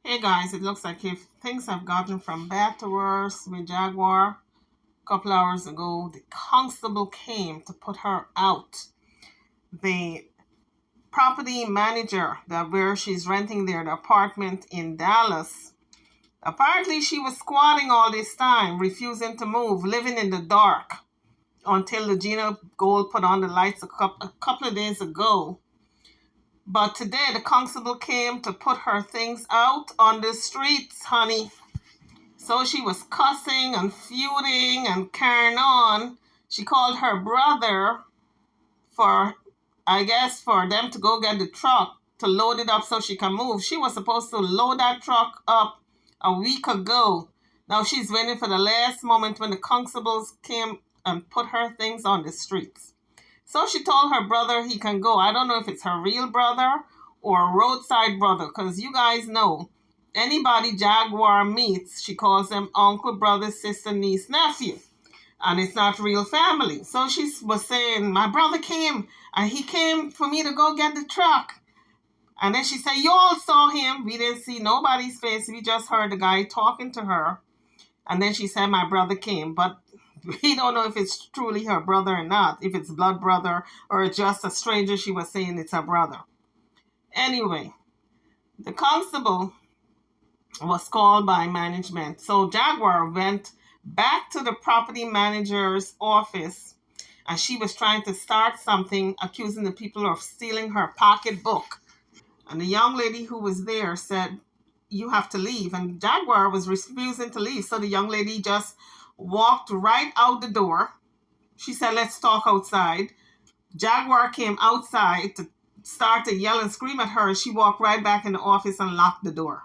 Hey guys, it looks like if things have gotten from bad to worse with Jaguar. A couple hours ago, the constable came to put her out. The property manager where she's renting the apartment in Dallas. Apparently, she was squatting all this time, refusing to move, living in the dark until the Gina Gold put on the lights a couple of days ago. But today, the constable came to put her things out on the streets, honey. So she was cussing and feuding and carrying on. She called her brother for, I guess, for them to go get the truck to load it up so she can move. She was supposed to load that truck up a week ago. Now she's waiting for the last moment when the constables came and put her things on the streets. So she told her brother he can go. I don't know if it's her real brother or a roadside brother, because you guys know anybody Jaguar meets, she calls them uncle, brother, sister, niece, nephew. And it's not real family. So she was saying, my brother came and he came for me to go get the truck. And then she said, you all saw him. We didn't see nobody's face. We just heard the guy talking to her. And then she said, my brother came. But we don't know if it's truly her brother or not, if it's blood brother or just a stranger. She was saying it's her brother. Anyway, the constable was called by management. So Jaguar went back to the property manager's office and she was trying to start something, accusing the people of stealing her pocketbook. And the young lady who was there said, you have to leave. And Jaguar was refusing to leave. So the young lady just walked right out the door. She said, let's talk outside. Jaguar came outside to start to yell and scream at her. She walked right back in the office and locked the door.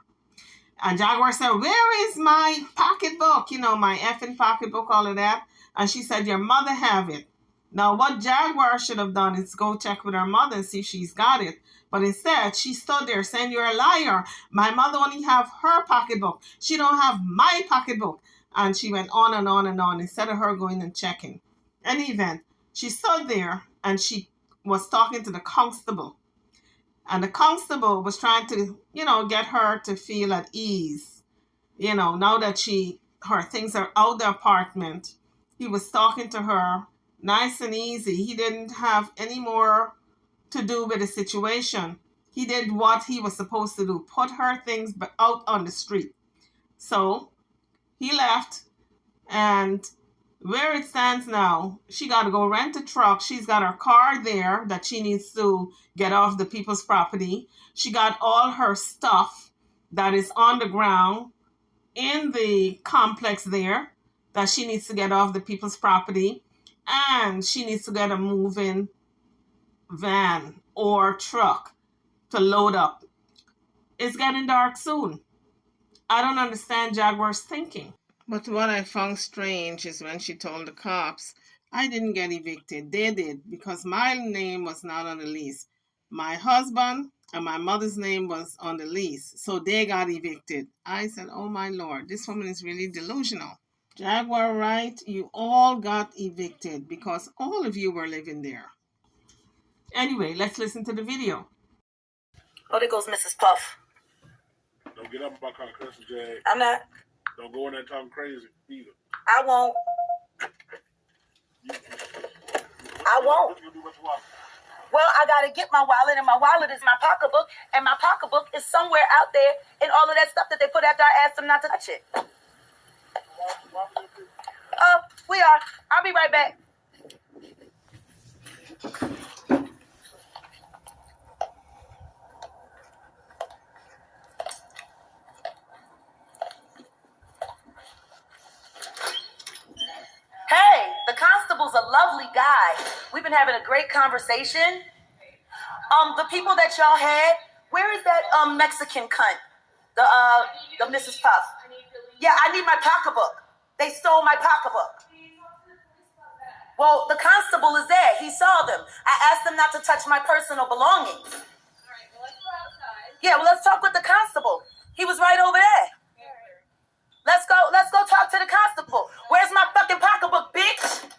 And Jaguar said, where is my pocketbook? You know, my effing pocketbook, all of that. And she said, your mother have it. Now, what Jaguar should have done is go check with her mother and see if she's got it. But instead, she stood there saying, you're a liar. My mother only have her pocketbook. She don't have my pocketbook. And she went on and on and on instead of her going and checking. Any event, she stood there and she was talking to the constable. And the constable was trying to, get her to feel at ease. Now that her things are out the apartment, he was talking to her nice and easy. He didn't have any more to do with the situation. He did what he was supposed to do, put her things out on the street. So he left, and where it stands now, she got to go rent a truck. She's got her car there that she needs to get off the people's property. She got all her stuff that is on the ground in the complex there that she needs to get off the people's property. And she needs to get a moving van or truck to load up. It's getting dark soon. I don't understand Jaguar's thinking. But what I found strange is when she told the cops, I didn't get evicted. They did, because my name was not on the lease. My husband and my mother's name was on the lease, so they got evicted. I said, oh my Lord, this woman is really delusional. Jaguar, right? You all got evicted because all of you were living there. Anyway, let's listen to the video. Oh, there goes Mrs. Puff. Don't get up about kind of cussing, Jag. I'm not. Don't go in there talking crazy either. I won't. I won't. You do what you want. Well, I gotta get my wallet, and my wallet is my pocketbook, and my pocketbook is somewhere out there, and all of that stuff that they put after I asked them not to touch it. We are. I'll be right back. Hey, the constable's a lovely guy. We've been having a great conversation. The people that y'all had, where is that Mexican cunt? The Mrs. Puff. Yeah, I need my pocketbook. They stole my pocketbook. Well, the constable is there. He saw them. I asked them not to touch my personal belongings. All right, well, let's go outside. Yeah, well, let's talk with the constable. He was right over there. Let's go talk to the constable. Where's my fucking pocketbook, bitch?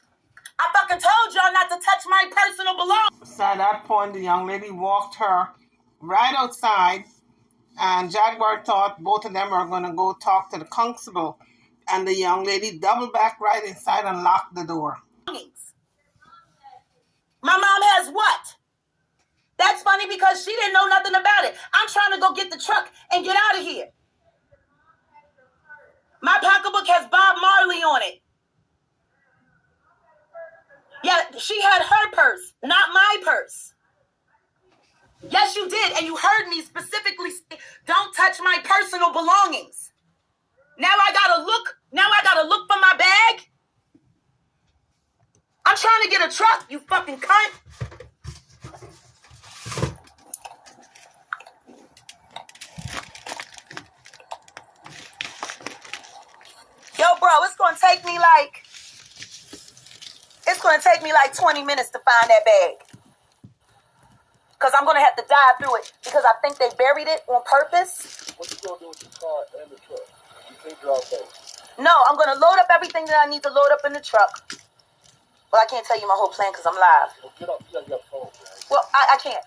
I fucking told y'all not to touch my personal belongings. So at that point, the young lady walked her right outside And Jaguar thought both of them were going to go talk to the constable. And the young lady doubled back right inside and locked the door. My mom has what? That's funny because she didn't know nothing about it. I'm trying to go get the truck and get out of here. My pocketbook has Bob Marley on it. Yeah, she had her purse, not my purse. Yes, you did. And you heard me specifically say, don't touch my personal belongings. Now I gotta look for my bag. I'm trying to get a truck, you fucking cunt. Yo, bro, it's gonna take me like 20 minutes to find that bag. Because I'm gonna have to dive through it because I think they buried it on purpose. What you gonna do with your car and the truck? You can't drive both. No, I'm gonna load up everything that I need to load up in the truck. Well, I can't tell you my whole plan because I'm live. Well, get up. You got phone, man. Well, I can't.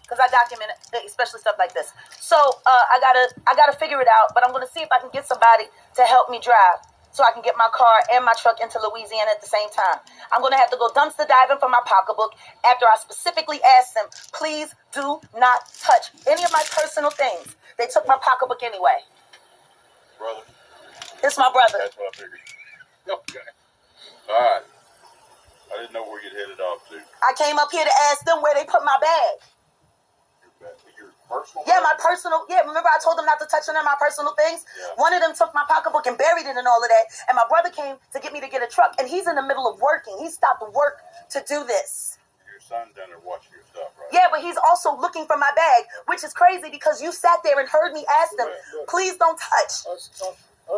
Because I document it, especially stuff like this. So I gotta figure it out. But I'm gonna see if I can get somebody to help me drive, so I can get my car and my truck into Louisiana at the same time. I'm gonna have to go dumpster diving for my pocketbook after I specifically asked them, please do not touch any of my personal things. They took my pocketbook anyway. Brother. It's my brother. That's what I figured. Okay. All right. I didn't know where you'd headed off to. I came up here to ask them where they put my bag. Your personal. Yeah, my personal. Yeah, remember I told them not to touch any of my personal things? Yeah. One of them took my pocketbook and buried it and all of that. And my brother came to get me to get a truck. And he's in the middle of working. He stopped work to do this. Your son down there watching your stuff, right? Yeah, but he's also looking for my bag, which is crazy because you sat there and heard me ask them, please don't touch.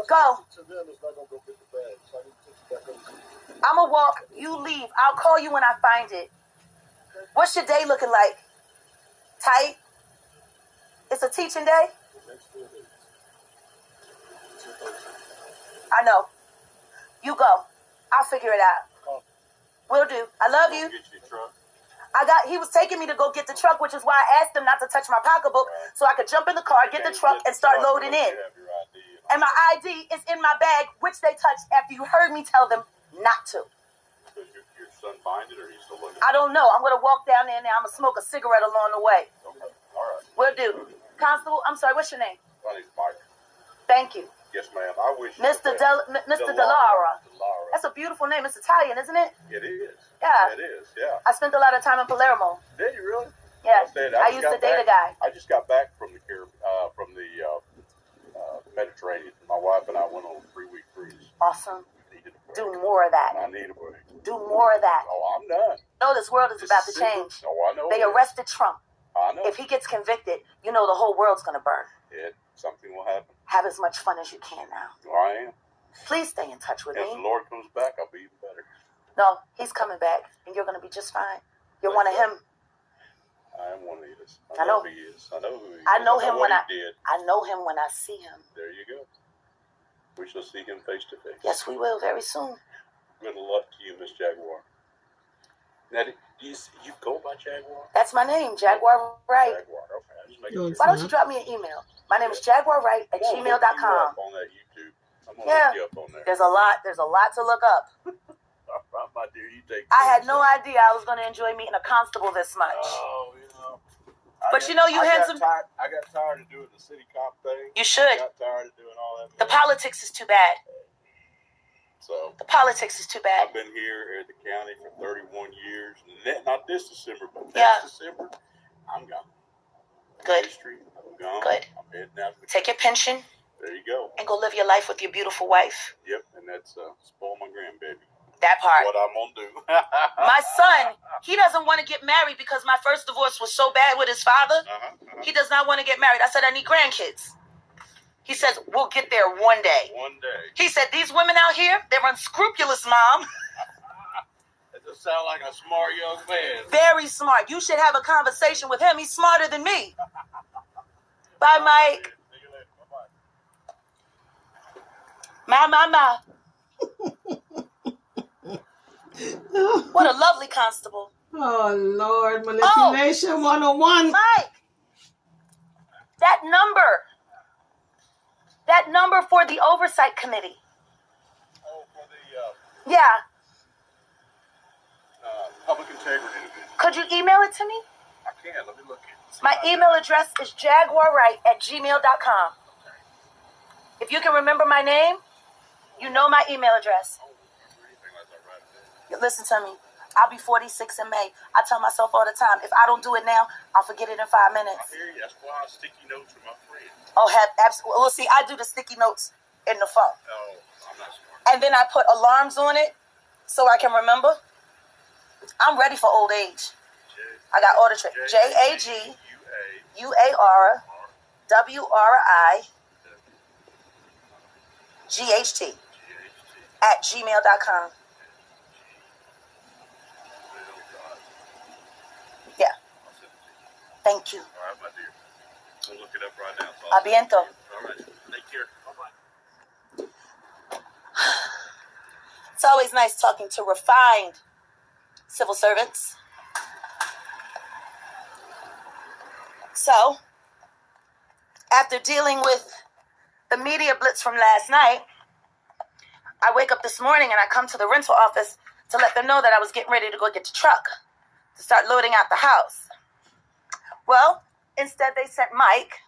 Go. To them is not gonna go get the bag. So I need to take you back over. I'm going to walk. You leave. I'll call you when I find it. What's your day looking like? Tight? It's a teaching day? The next 4 days. I know. You go. I'll figure it out. Will do. I love you. Get your truck. He was taking me to go get the truck, which is why I asked him not to touch my pocketbook so I could jump in the car, get the truck, and start loading in. And my ID is in my bag, which they touched after you heard me tell them not to. Does your son find it or he's still looking? I don't know. I'm going to walk down there now. I'm going to smoke a cigarette along the way. Okay. All right. Will do. Constable, I'm sorry, what's your name? My name's Mike. Thank you. Yes, ma'am. I wish. Mr. Delara. Delara. That's a beautiful name. It's Italian, isn't it? It is. Yeah. It is, yeah. I spent a lot of time in Palermo. Did you really? Yeah. I just used to got date a back- guy. I just got back from the Mediterranean. My wife and I went on a 3-week cruise. Awesome. Needed a break. Do more of that. I need a break. Do more of that. Oh, I'm done. No, this world is about to Super- change. Oh, I know. They it is. arrested Trump. I know. If he gets convicted, you know the whole world's going to burn. Something will happen. Have as much fun as you can now. I am. Please stay in touch with If the me. Lord comes back, I'll be even better. No, he's coming back, and you're going to be just fine. You're one of him. I am one of these. I know. who he is. I know who he is. I know him what when he did. I know him when I see him. There you go. We shall see him face to face. Yes, we will very soon. Good luck to you, Miss Jaguar. Now, do you go by Jaguar? That's my name, Jaguar Wright. Jaguar. Okay, I just make No, sure. it's Why don't you not. drop me an email? My name is jaguarwright@gmail.com. On that YouTube. I'm gonna Yeah. look you up on there. There's a lot to look up. My dear, you take. I had care no of yourself. idea I was going to enjoy meeting a constable this much. Oh, you know. But you know, you handsome. I got tired of doing the city cop thing. You should. I got tired of doing all that. The politics is too bad. So The politics is too bad. I've been here at the county for 31 years. Not this December, but Yeah. next December, I'm gone. Good. History, I'm gone. Good. I'm heading out. Take your pension There you go. and go live your life with your beautiful wife. Yep, and that's spoil my grandbaby. That part. What I'm gonna do. My son, he doesn't want to get married because my first divorce was so bad with his father. He does not want to get married. I said, I need grandkids. He says, we'll get there one day. One day. He said, these women out here, they're unscrupulous, Mom. That just sound like a smart young man. Very smart. You should have a conversation with him. He's smarter than me. Bye, Mike. See you later. Bye-bye. My. What a lovely constable. Oh, Lord. Manipulation 101. Mike. That number for the oversight committee. Oh, for the Yeah. public integrity division. Could you email it to me? I can. Let me look at it. My email address is jaguarright@gmail.com. If you can remember my name, you know my email address. Listen to me. I'll be 46 in May. I tell myself all the time, if I don't do it now, I'll forget it in 5 minutes. I hear you. That's why I sticky notes with my friends. Oh, absolutely. Well, see, I do the sticky notes in the phone. Oh, I'm not smart. And then I put alarms on it so I can remember. I'm ready for old age. I got all the tricks. JAGUARWRIGHT@gmail.com. Yeah. Thank you. All right, my dear. We'll look it up right now. So Abiento. all right. Take care. Bye-bye. It's always nice talking to refined civil servants. So, after dealing with the media blitz from last night, I wake up this morning and I come to the rental office to let them know that I was getting ready to go get the truck to start loading out the house. Well, instead they sent Mike,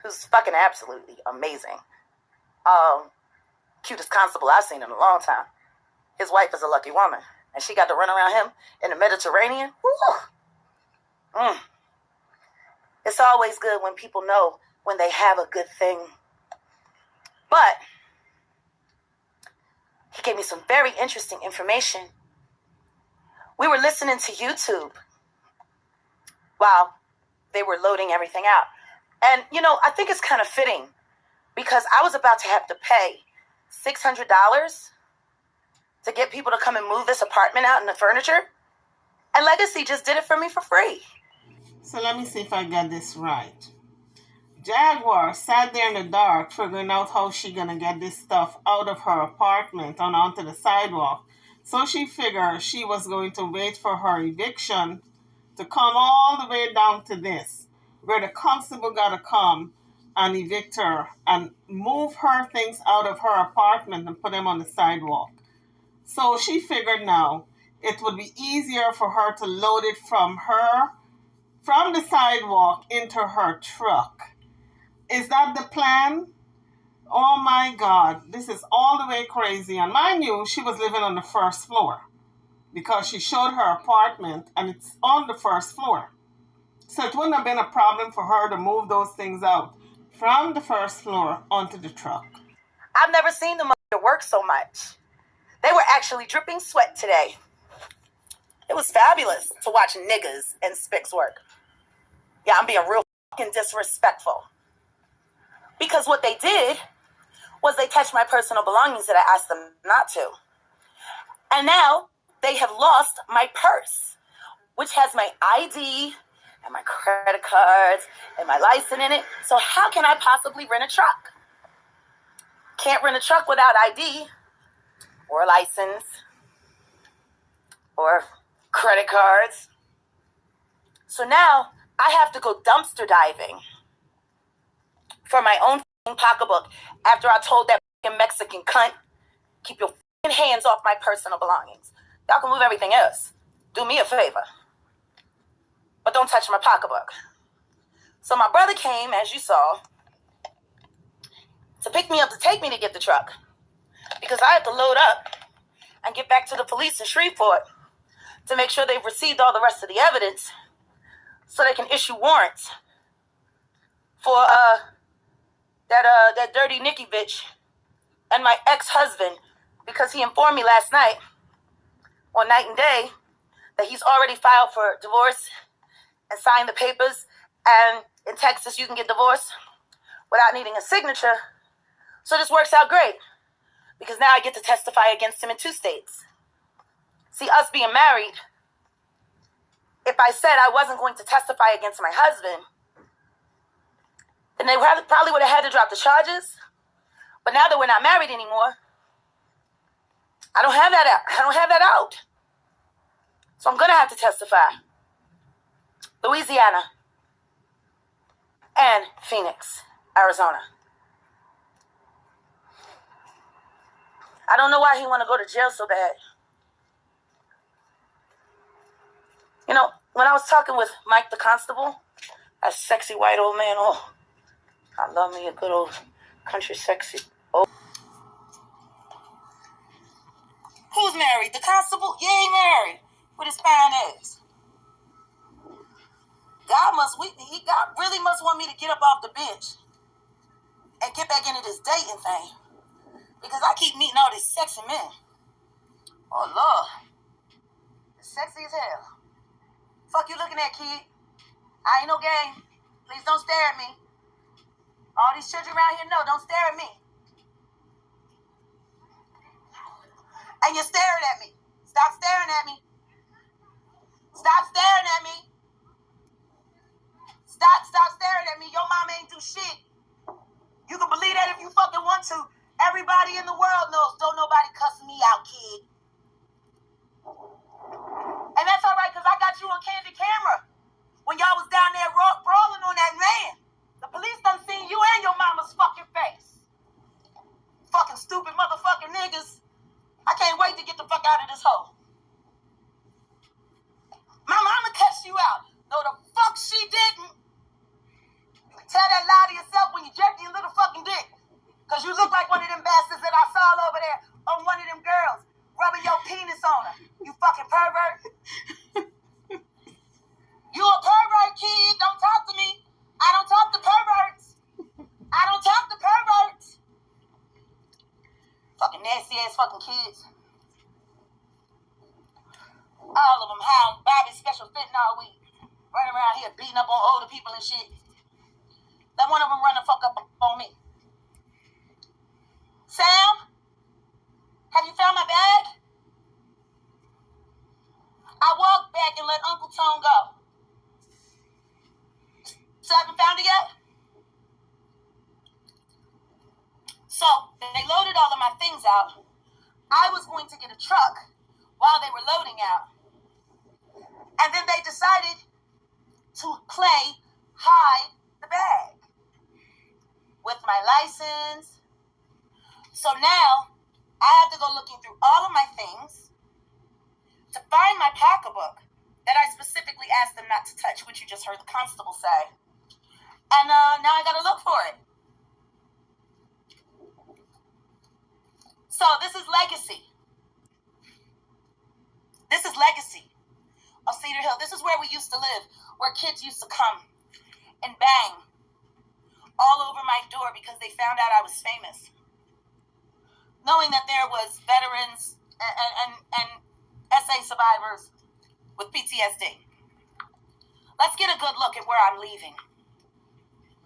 who's fucking absolutely amazing. Cutest constable I've seen in a long time. His wife is a lucky woman, and she got to run around him in the Mediterranean. Woo! It's always good when people know when they have a good thing. But he gave me some very interesting information. We were listening to YouTube while they were loading everything out. And, you know, I think it's kind of fitting because I was about to have to pay $600 to get people to come and move this apartment out and the furniture. And Legacy just did it for me for free. So let me see if I got this right. Jaguar sat there in the dark figuring out how she gonna get this stuff out of her apartment and onto the sidewalk. So she figured she was going to wait for her eviction to come all the way down to this, where the constable gotta come and evict her and move her things out of her apartment and put them on the sidewalk. So she figured now it would be easier for her to load it from the sidewalk into her truck. Is that the plan? Oh my God, this is all the way crazy. And mind you, she was living on the first floor because she showed her apartment and it's on the first floor. So it wouldn't have been a problem for her to move those things out from the first floor onto the truck. I've never seen them work so much. They were actually dripping sweat today. It was fabulous to watch niggas and spics work. Yeah, I'm being real fucking disrespectful. Because what they did was they touched my personal belongings that I asked them not to. And now they have lost my purse, which has my ID and my credit cards and my license in it. So how can I possibly rent a truck? Can't rent a truck without ID or a license or credit cards. So now I have to go dumpster diving for my own pocketbook after I told that Mexican cunt, keep your hands off my personal belongings. Y'all can move everything else. Do me a favor. But don't touch my pocketbook. So my brother came, as you saw, to pick me up to take me to get the truck. Because I had to load up and get back to the police in Shreveport to make sure they've received all the rest of the evidence so they can issue warrants for that dirty Nikki bitch and my ex-husband, because he informed me last night on Night and Day that he's already filed for divorce and signed the papers, and in Texas you can get divorced without needing a signature. So this works out great because now I get to testify against him in 2 states. See, us being married, if I said I wasn't going to testify against my husband, then they probably would have had to drop the charges. But now that we're not married anymore, I don't have that out. So I'm going to have to testify. Louisiana. and Phoenix, Arizona. I don't know why he want to go to jail so bad. You know, when I was talking with Mike the Constable, that sexy white old man, oh, I love me a good old country sexy. Oh. Who's married? The constable? You ain't married. With his fine ass. God really must want me to get up off the bench and get back into this dating thing. Because I keep meeting all these sexy men. Oh, Lord. It's sexy as hell. Fuck you looking at, kid? I ain't no game. Please don't stare at me. All these children around here know, don't stare at me. And you're staring at me. Stop staring at me. Stop staring at me. Stop staring at me. Your mom ain't do shit. You can believe that if you fucking want to. Everybody in the world knows. Don't nobody cuss me out, kid. And that's all right, because I got you on candid camera. When y'all was down there brawling on that man. The police done seen you and your mama's fucking face. Fucking stupid motherfucking niggas. I can't wait to get the fuck out of this hole. My mama cussed you out. No, the fuck she didn't. Tell that lie to yourself when you jerk your little fucking dick. Because you look like one of them bastards that I saw over there on one of them girls rubbing your penis on her. You fucking pervert. You a pervert, kid. Don't talk to me. I don't talk to perverts. I don't talk to perverts. Fucking nasty ass fucking kids. All of them high on Bobby's special fitting all week. Running around here beating up on older people and shit. Let one of them run the fuck up on me. Sam? Have you found my bag? I walked back and let Uncle Tone go. So I haven't found it yet? So, they loaded all of my things out. I was going to get a truck while they were loading out. And then they decided to play hide the bag with my license. So now, I have to go looking through all of my things to find my pocketbook that I specifically asked them not to touch, which you just heard the constable say. And now I gotta look for it. So this is legacy. This is legacy of Cedar Hill. This is where we used to live, where kids used to come and bang all over my door because they found out I was famous. Knowing that there was veterans and SA survivors with PTSD. Let's get a good look at where I'm leaving.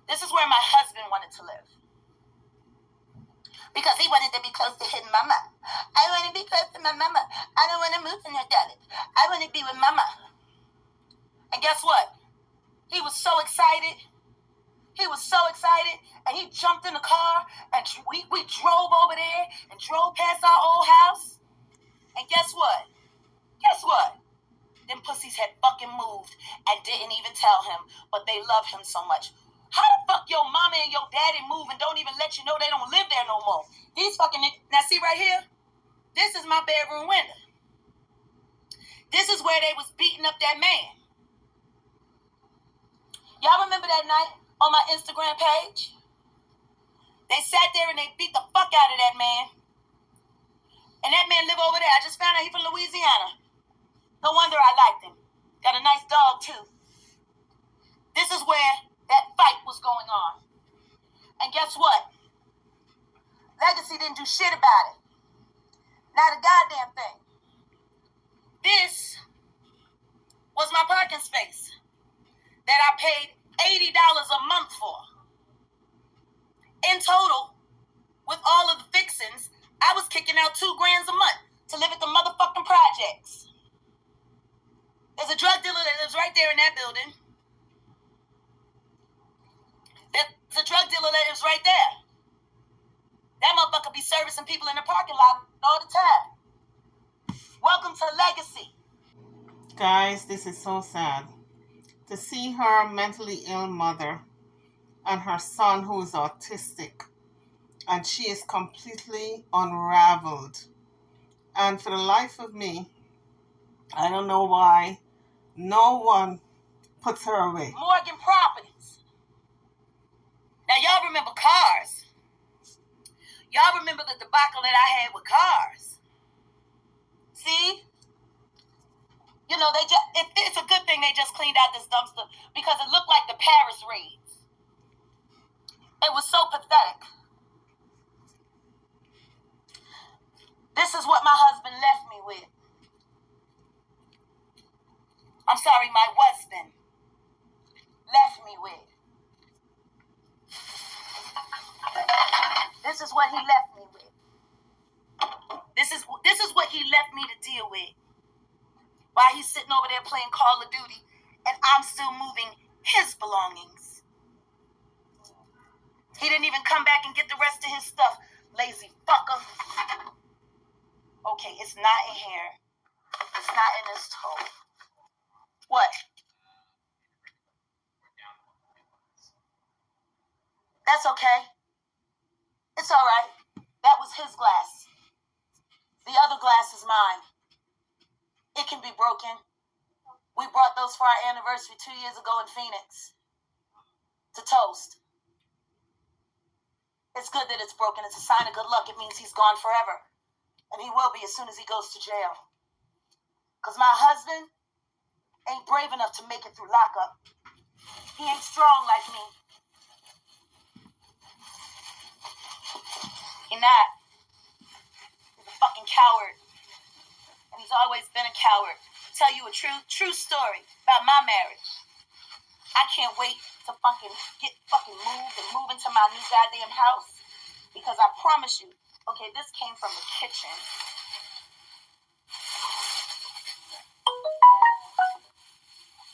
This is where my husband wanted to live. Because he wanted to be close to his mama. I want to be close to my mama. I don't want to move from her daddy. I want to be with mama. And guess what? He was so excited. He was so excited. And he jumped in the car. And we drove over there. And drove past our old house. And guess what? Guess what? Them pussies had fucking moved. And didn't even tell him. But they love him so much. How the fuck your mama and your daddy move and don't even let you know they don't live there no more? These fucking niggas. Now see right here? This is my bedroom window. This is where they was beating up that man. Y'all remember that night on my Instagram page? They sat there and they beat the fuck out of that man. And that man live over there. I just found out he from Louisiana. No wonder I liked him. Got a nice dog too. This is where that fight was going on. And guess what? Legacy didn't do shit about it. Not a goddamn thing. This was my parking space that I paid $80 a month for. In total, with all of the fixings, I was kicking out $2,000 a month to live at the motherfucking projects. There's a drug dealer that lives right there in that building. There's a drug dealer that lives right there. That motherfucker be servicing people in the parking lot all the time. Welcome to legacy. Guys, this is so sad. To see her mentally ill mother and her son who is autistic. And she is completely unraveled. And for the life of me, I don't know why no one puts her away. Morgan Properties. Now, y'all remember cars. Y'all remember the debacle that I had with cars. See? You know, it's a good thing they just cleaned out this dumpster because it looked like the Paris raids. It was so pathetic. This is what my husband left me with. I'm sorry, my husband left me with. This is what he left me with. This is what he left me to deal with. While he's sitting over there playing Call of Duty, and I'm still moving his belongings. He didn't even come back and get the rest of his stuff. Lazy fucker. Okay, it's not in here. It's not in this tote. What? That's okay. It's all right. That was his glass. The other glass is mine. It can be broken. We brought those for our anniversary 2 years ago in Phoenix to toast. It's good that it's broken. It's a sign of good luck. It means he's gone forever. And he will be as soon as he goes to jail. Because my husband ain't brave enough to make it through lockup. He ain't strong like me. He not. He's a fucking coward. And he's always been a coward. Tell you a true story about my marriage. I can't wait to get moved and move into my new goddamn house. Because I promise you, okay, this came from the kitchen.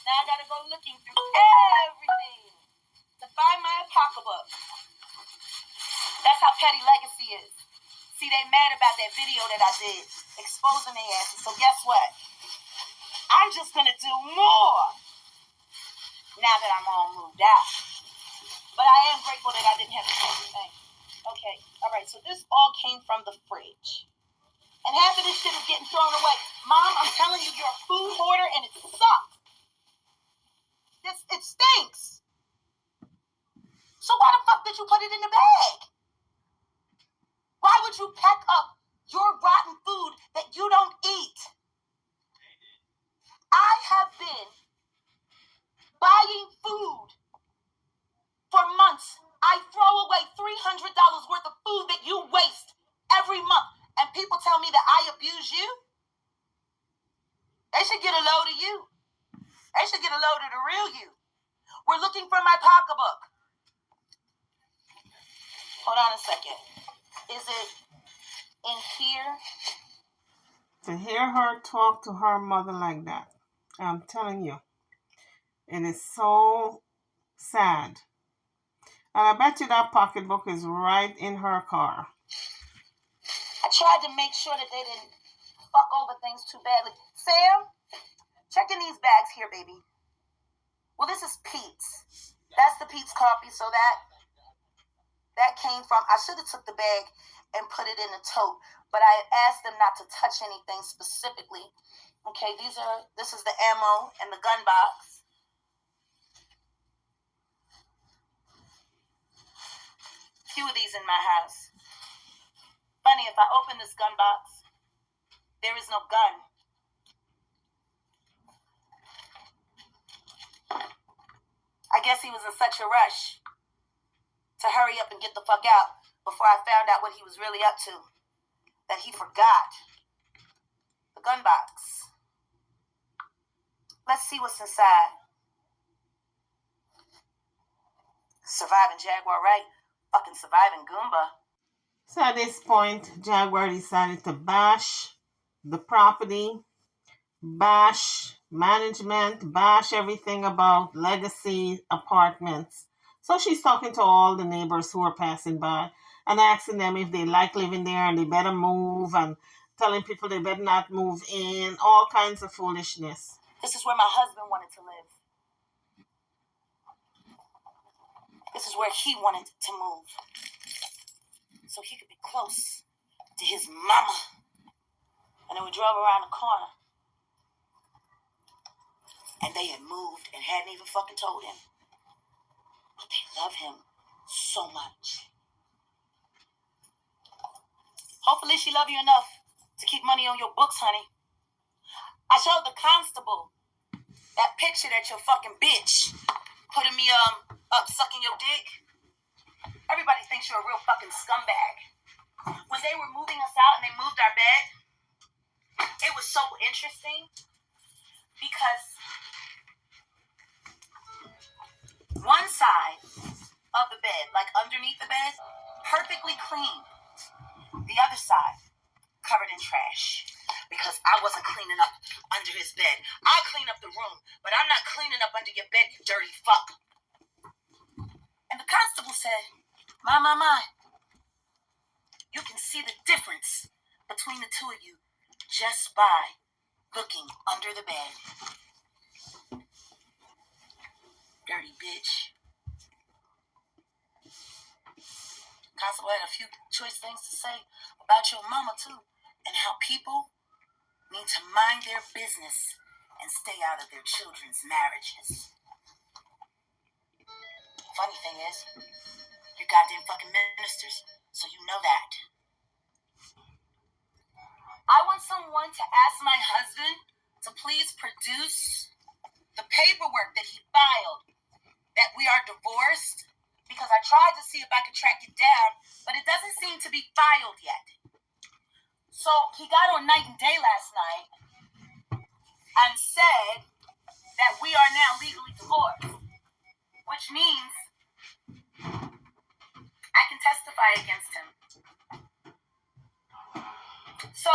Now I gotta go looking through everything to find my pocketbook. That's how petty legacy is. See, they mad about that video that I did, exposing their asses. So guess what? I'm just gonna do more now that I'm all moved out. But I am grateful that I didn't have to do anything. Okay, all right, so this all came from the fridge. And half of this shit is getting thrown away. Mom, I'm telling you, you're a food hoarder and it sucks. It stinks. So why the fuck did you put it in the bag? Why would you pack up your rotten food that you don't eat? I have been buying food for months. I throw away $300 worth of food that you waste every month. And people tell me that I abuse you. They should get a load of you. They should get a load of the real you. We're looking for my pocketbook. Hold on a second. Is it in here? To hear her talk to her mother like that, I'm telling you, it is so sad. And I bet you that pocketbook is right in her car. I tried to make sure that they didn't fuck over things too badly. Sam, check in these bags here, baby. Well, this is Pete's. That's the Pete's coffee, so that came from, I should have took the bag and put it in the tote, but I asked them not to touch anything specifically. Okay, this is the ammo and the gun box. Few of these in my house. Funny, if I open this gun box, there is no gun. I guess he was in such a rush to hurry up and get the fuck out before I found out what he was really up to, that he forgot the gun box. Let's see what's inside. Surviving Jaguar, right? Fucking surviving Goomba. So at this point, Jaguar decided to bash the property, bash management, bash everything about Legacy Apartments. So she's talking to all the neighbors who are passing by and asking them if they like living there and they better move, and telling people they better not move in, all kinds of foolishness. This is where my husband wanted to live. This is where he wanted to move, so he could be close to his mama. And then we drove around the corner, and they had moved and hadn't even fucking told him. But they love him so much. Hopefully she love you enough to keep money on your books, honey. I showed the constable that picture that your fucking bitch putting me up sucking your dick. Everybody thinks you're a real fucking scumbag. When they were moving us out and they moved our bed, it was so interesting because one side of the bed, like underneath the bed, perfectly clean. The other side, covered in trash. Because I wasn't cleaning up under his bed. I clean up the room, but I'm not cleaning up under your bed, you dirty fuck. And the constable said, my. You can see the difference between the two of you just by looking under the bed. Dirty bitch. Constable had a few choice things to say about your mama too, and how people need to mind their business and stay out of their children's marriages. Funny thing is, you're goddamn fucking ministers, so you know that. I want someone to ask my husband to please produce the paperwork that he filed that we are divorced, because I tried to see if I could track it down, but it doesn't seem to be filed yet. So he got on Night and Day last night and said that we are now legally divorced, which means I can testify against him. So,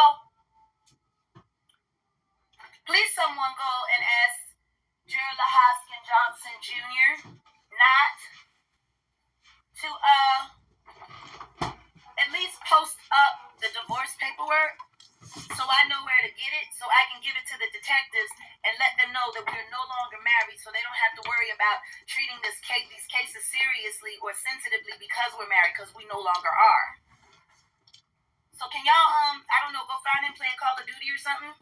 please someone go and ask Gerald Hoskin Johnson Jr. not to at least post up the divorce paperwork so I know where to get it, so I can give it to the detectives and let them know that we're no longer married, so they don't have to worry about treating these cases seriously or sensitively because we're married, because we no longer are. So can y'all, I don't know, go find him playing Call of Duty or something?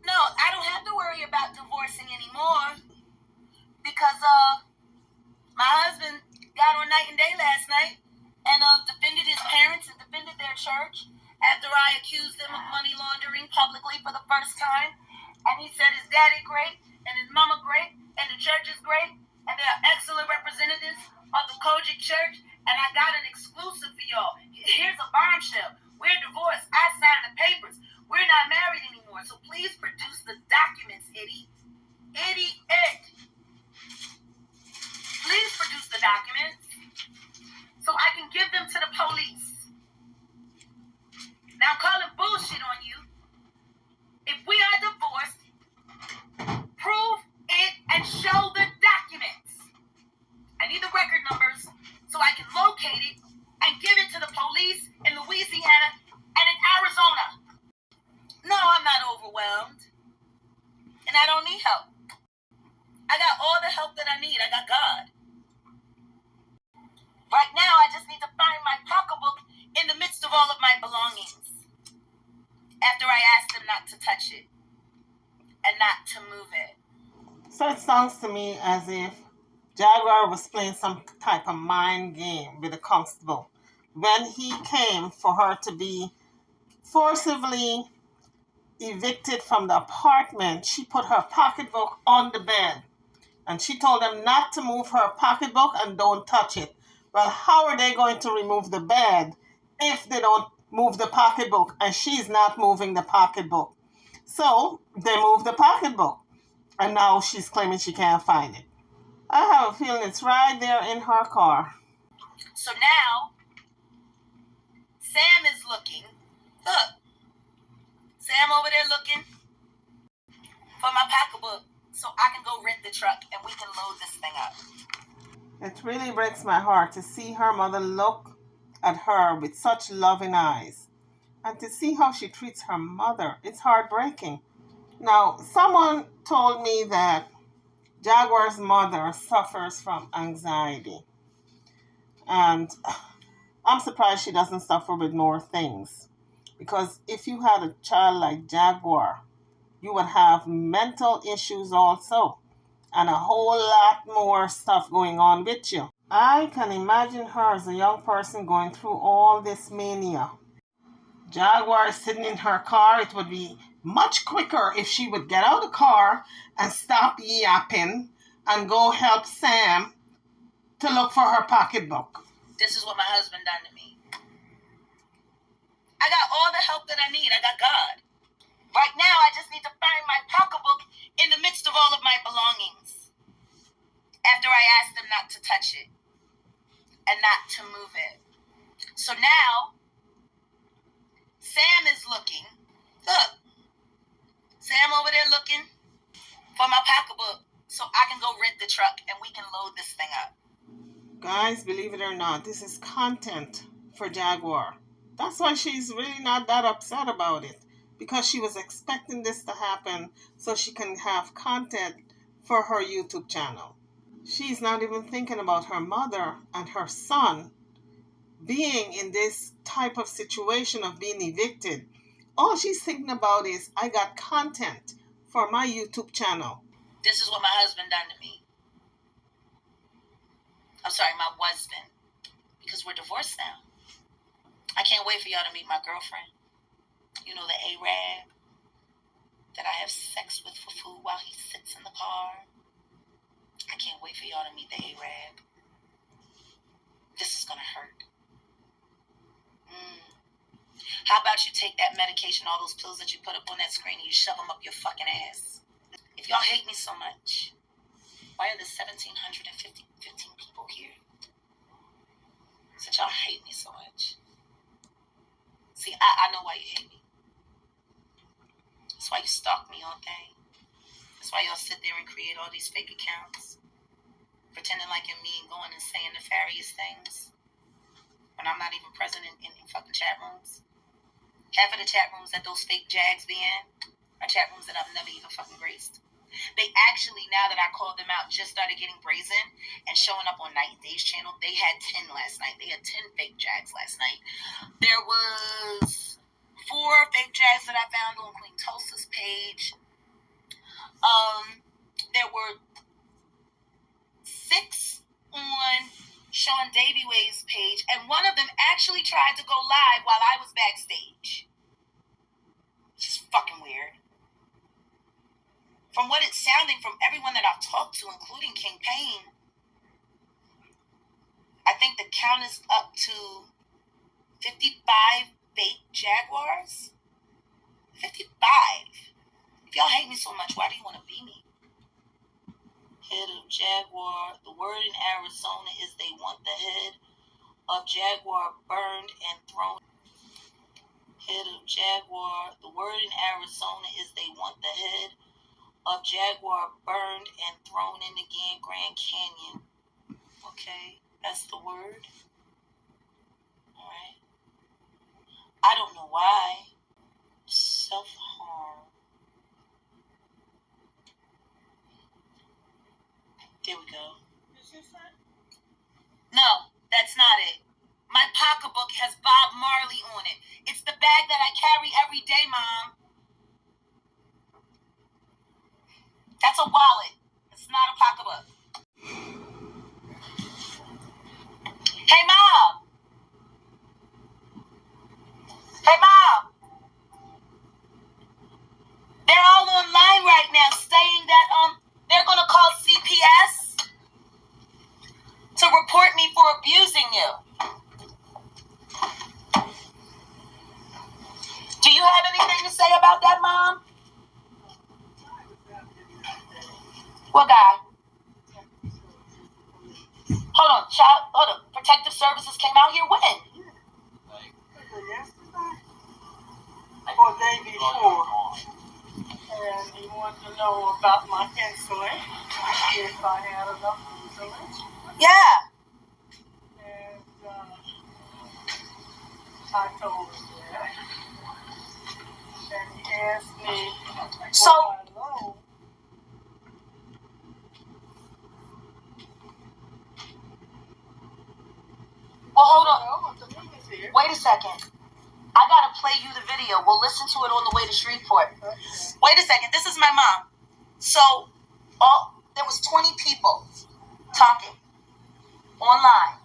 No, I don't have to worry about divorcing anymore because my husband got on Night and Day last night and defended his parents and defended their church after I accused them of money laundering publicly for the first time. And he said his daddy great and his mama great and the church is great and they are excellent representatives of the Kojic church. And I got an exclusive for y'all. Here's a bombshell. We're divorced. I signed the papers. We're not married anymore. So please produce the documents, idiot. Please produce the documents so I can give them to the police. Now I'm calling bullshit on you. If we are divorced, prove it and show the documents. I need the record numbers so I can locate it and give it to the police in Louisiana and in Arizona. No, I'm not overwhelmed. And I don't need help. I got all the help that I need. I got God. Right now, I just need to find my pocketbook in the midst of all of my belongings. After I asked them not to touch it and not to move it. So it sounds to me as if Jaguar was playing some type of mind game with the constable. When he came for her to be forcibly evicted from the apartment, she put her pocketbook on the bed. And she told them not to move her pocketbook and don't touch it. Well, how are they going to remove the bed if they don't move the pocketbook and she's not moving the pocketbook? So they moved the pocketbook and now she's claiming she can't find it. I have a feeling it's right there in her car. So now, Sam is looking. Look. Sam over there looking for my pocketbook so I can go rent the truck and we can load this thing up. It really breaks my heart to see her mother look at her with such loving eyes. And to see how she treats her mother, it's heartbreaking. Now, someone told me that Jaguar's mother suffers from anxiety. And I'm surprised she doesn't suffer with more things. Because if you had a child like Jaguar, you would have mental issues also, and a whole lot more stuff going on with you. I can imagine her as a young person going through all this mania. Jaguar is sitting in her car. It would be much quicker if she would get out of the car and stop yapping and go help Sam to look for her pocketbook. This is what my husband done to me. I got all the help that I need. I got God. Right now, I just need to find my pocketbook in the midst of all of my belongings. After I asked them not to touch it and not to move it. So now, Sam is looking. Look. Sam over there looking for my pocketbook so I can go rent the truck and we can load this thing up. Guys, believe it or not, this is content for Jaguar. That's why she's really not that upset about it. Because she was expecting this to happen so she can have content for her YouTube channel. She's not even thinking about her mother and her son being in this type of situation of being evicted. All she's thinking about is, I got content for my YouTube channel. This is what my husband done to me. I'm sorry, my husband. Because we're divorced now. I can't wait for y'all to meet my girlfriend. You know, the Arab that I have sex with for food while he sits in the car. I can't wait for y'all to meet the Arab. This is gonna hurt. How about you take that medication, all those pills that you put up on that screen, and you shove them up your fucking ass? If y'all hate me so much, why are there 1,715 people here? Since y'all hate me so much. See, I know why you hate me. That's why you stalk me all day. That's why y'all sit there and create all these fake accounts. Pretending like you're me and going and saying nefarious things. When I'm not even present in fucking chat rooms. Half of the chat rooms that those fake Jags be in are chat rooms that I've never even fucking graced. They actually, now that I called them out, just started getting brazen and showing up on Night and Day's channel. They had 10 last night. They had 10 fake Jags last night. There was 4 fake Jags that I found on Queen Tulsa's page. There were 6 on Sean Davieway's page, and one of them actually tried to go live while I was backstage. Which is fucking weird. From what it's sounding from everyone that I've talked to, including King Payne, I think the count is up to 55 fake Jaguars. 55. If y'all hate me so much, why do you want to be me? Head of Jaguar. The word in Arizona is they want the head of Jaguar burned and thrown. Head of Jaguar. The word in Arizona is they want the head of Jaguar burned and thrown in the Grand Canyon. Okay, that's the word. Alright. I don't know why. Self-harm. There we go. No, that's not it. My pocketbook has Bob Marley on it. It's the bag that I carry every day, Mom. That's a wallet. It's not a pocketbook. Hey, Mom. Hey, Mom. They're all online right now saying that they're going to call CPS to report me for abusing you. Do you have anything to say about that, Mom? What guy? Hold on, child. Hold on. Protective Services came out here when? Or day before. And he wanted to know about my insulin. If I had enough insulin. Yeah. And I told him that. And he asked me So, low. there. Wait a second. I gotta play you the video. We'll listen to it on the way to Shreveport. Okay. Wait a second. This is my mom. So, there was 20 people talking online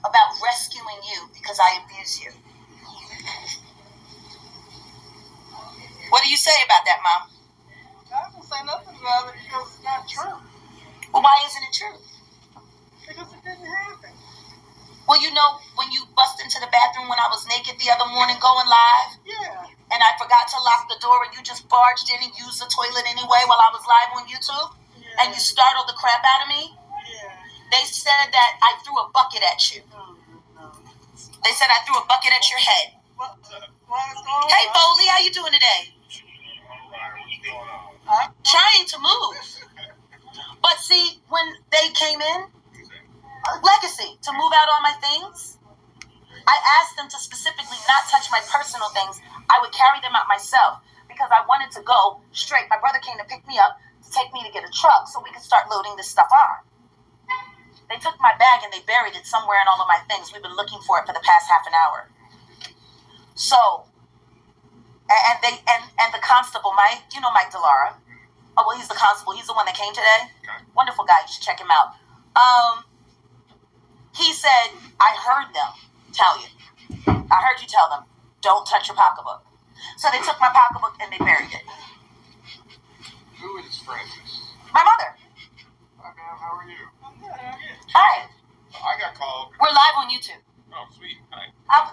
about rescuing you because I abuse you. What do you say about that, Mom? I don't say nothing about it because it's not true. Well, why isn't it true? Because it didn't happen. Well, you know, when you bust into the bathroom when I was naked the other morning going live, Yeah. and I forgot to lock the door and you just barged in and used the toilet anyway while I was live on YouTube, Yeah. and you startled the crap out of me, Yeah. they said that I threw a bucket at you. No. They said I threw a bucket at your head. What is going on? Hey, Foley, how you doing today? I'm Trying to move. But see, when they came in, Legacy, to move out all my things, I asked them to specifically not touch my personal things. I would carry them out myself because I wanted to go straight. My brother came to pick me up to take me to get a truck so we could start loading this stuff on. They took my bag and they buried it somewhere in all of my things. We've been looking for it for the past half an hour. So, and the constable, Mike Delara. Oh, well, he's the constable. He's the one that came today. Okay. Wonderful guy. You should check him out. He said, I heard them tell you. I heard you tell them, don't touch your pocketbook. So they took my pocketbook and they buried it. Who is Francis? My mother. Hi, ma'am. How are you? Hi. I got called. We're live on YouTube. Oh, sweet. Hi.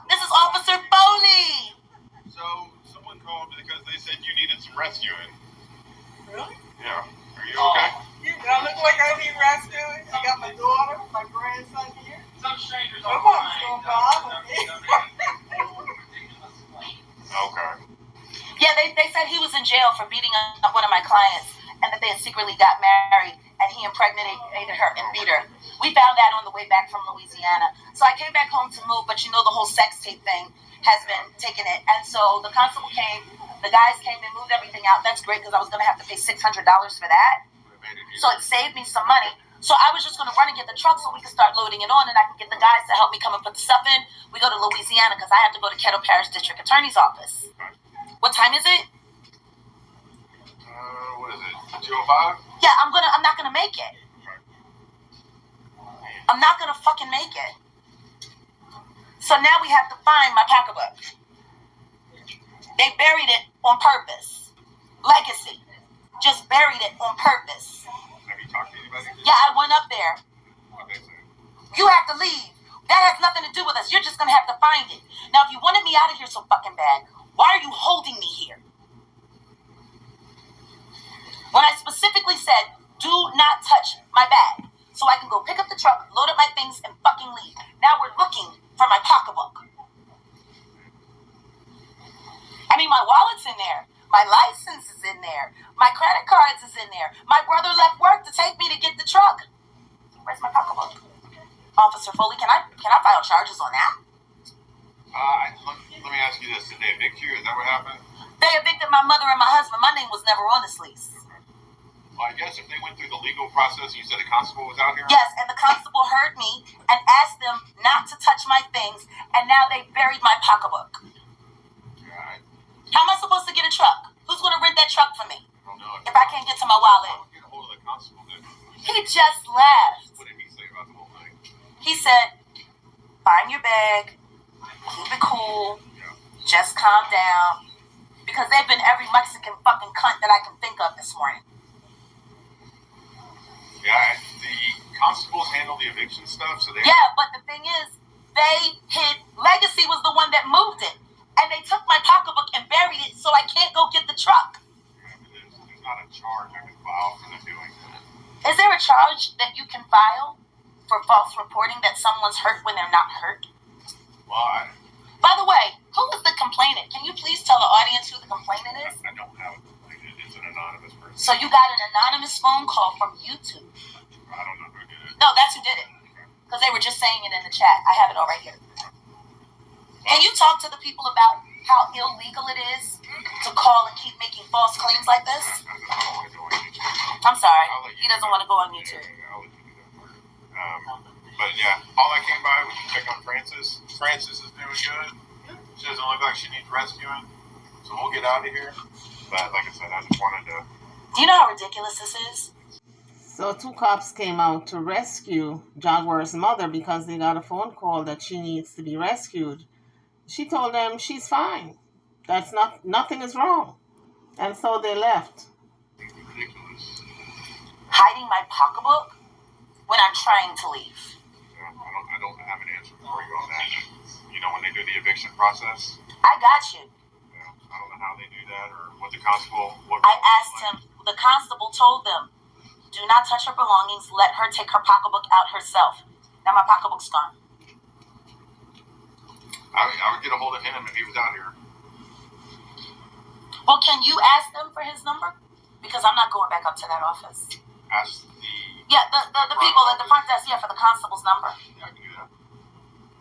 This is Officer Foley. So, someone called because they said you needed some rescuing. Really? Yeah. Are you okay? Do I look like I need rescuing? I got my daughter, my grandson here. Some strangers Nobody's going to bother me. Okay. Yeah, they said he was in jail for beating up one of my clients and that they had secretly got married and he impregnated her and beat her. We found that on the way back from Louisiana. So I came back home to move, but you know the whole sex tape thing has been taking it. And so the constable came, the guys came and moved everything out. That's great because I was going to have to pay $600 for that. So it saved me some money. So I was just going to run and get the truck so we could start loading it on and I could get the guys to help me come and put the stuff in. We go to Louisiana because I have to go to Kettle Parish District Attorney's office. What time is it? What is it? 2:05? Yeah, I'm not gonna make it. I'm not gonna fucking make it. So now we have to find my pocketbook. They buried it on purpose. Legacy. Just buried it on purpose. Have you talked to anybody? Yeah, I went up there. What they say? You have to leave. That has nothing to do with us. You're just gonna have to find it. Now, if you wanted me out of here so fucking bad, why are you holding me here? When I specifically said, do not touch my bag, so I can go pick up the truck, load up my things, and fucking leave. Now we're looking for my pocketbook. I mean, my wallet's in there. My license is in there. My credit cards is in there. My brother left work to take me to get the truck. Where's my pocketbook? Officer Foley, can I file charges on that? Let me ask you this. Did they evict you? Is that what happened? They evicted my mother and my husband. My name was never on this lease. Well, I guess if they went through the legal process, you said a constable was out here? Yes, and the constable heard me and asked them not to touch my things, and now they buried my pocketbook. God. How am I supposed to get a truck? Who's going to rent that truck for me I don't know. if I can't get to my wallet? I'll get a hold of the constable then. He just left. What did he say about the whole thing? He said, find your bag, keep it cool, Yeah. just calm down. Because they've been every Mexican fucking cunt that I can think of this morning. Yeah, the constables handle the eviction stuff, so they... Yeah, but the thing is, Legacy was the one that moved it. And they took my pocketbook and buried it so I can't go get the truck. Yeah, but there's not a charge I can file for them doing that. Is there a charge that you can file for false reporting that someone's hurt when they're not hurt? Well, By the way, who is the complainant? Can you please tell the audience who the complainant is? I don't have a complaint. It's an anonymous person. So you got an anonymous phone call from YouTube. I don't know who did it. No, that's who did it. Because they were just saying it in the chat. I have it all right here. Can you talk to the people about how illegal it is to call and keep making false claims like this? I don't want to go on YouTube. I'm sorry. I'll let you He doesn't do want to go on that. YouTube. Yeah, I'll let you do that part. But yeah, all I came by was to check on Frances. Frances is doing good. She doesn't look like she needs rescuing, so we'll get out of here. But like I said, I just wanted to. Do you know how ridiculous this is? So 2 cops came out to rescue Jaguar's mother because they got a phone call that she needs to be rescued. She told them she's fine. Nothing is wrong. And so they left. Ridiculous. Hiding my pocketbook when I'm trying to leave. Yeah, I don't have an answer for you on that. You know, when they do the eviction process, I got you. yeah, I don't know how they do that or what the constable. I asked him. The constable told them, "Do not touch her belongings. Let her take her pocketbook out herself." Now my pocketbook's gone. I would get a hold of him if he was out here. Well, can you ask them for his number? Because I'm not going back up to that office. Ask the. Yeah, the people at the front desk, yeah, for the constable's number. Yeah, I can do that.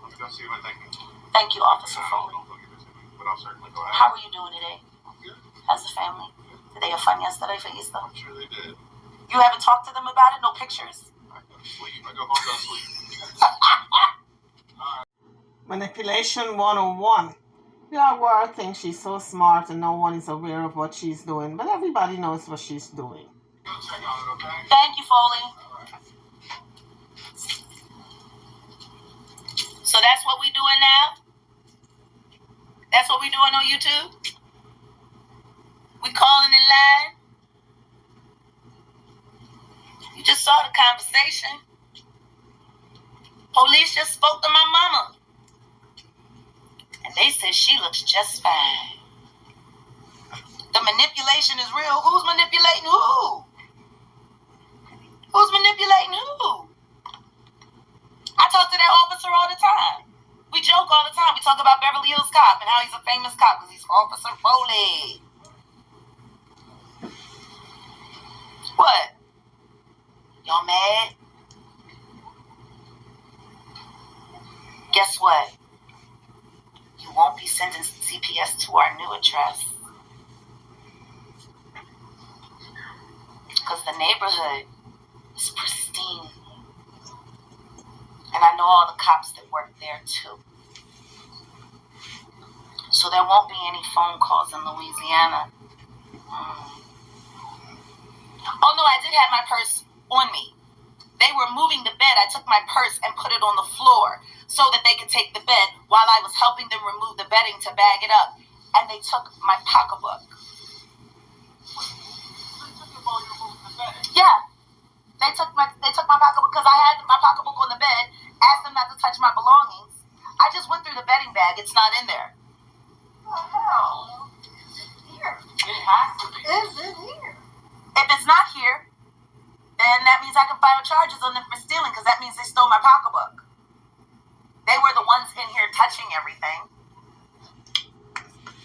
Let me go see what they can. Thank you, Officer I Foley. don't know if they'll give it to me, but I'll certainly go ahead. How are you doing today? I'm good. How's the family? Did they have fun yesterday for Easter? I'm sure they did. You haven't talked to them about it? No pictures? I go to sleep. I go home to sleep. Manipulation 101. Jaguar thinks she's so smart and no one is aware of what she's doing, but everybody knows what she's doing. Go check on it, okay? Thank you, Foley. So that's what we doing now? That's what we doing on YouTube? We calling in line? You just saw the conversation. Police just spoke to my mama. And they said she looks just fine. The manipulation is real. Who's manipulating who? Who's manipulating who? I talk to that officer all the time. We joke all the time. We talk about Beverly Hills Cop and how he's a famous cop because he's Officer Foley. What? Y'all mad? Guess what? You won't be sending CPS to our new address. Because the neighborhood is pristine. And I know all the cops that work there too. So there won't be any phone calls in Louisiana. Oh no, I did have my purse on me. They were moving the bed. I took my purse and put it on the floor so that they could take the bed while I was helping them remove the bedding to bag it up. And they took my pocketbook. Yeah. They took my pocketbook because I had my pocketbook on the bed, asked them not to touch my belongings. I just went through the bedding bag. It's not in there. What the hell? Here. It has to be. Is it here? If it's not here, then that means I can file charges on them for stealing because that means they stole my pocketbook. They were the ones in here touching everything.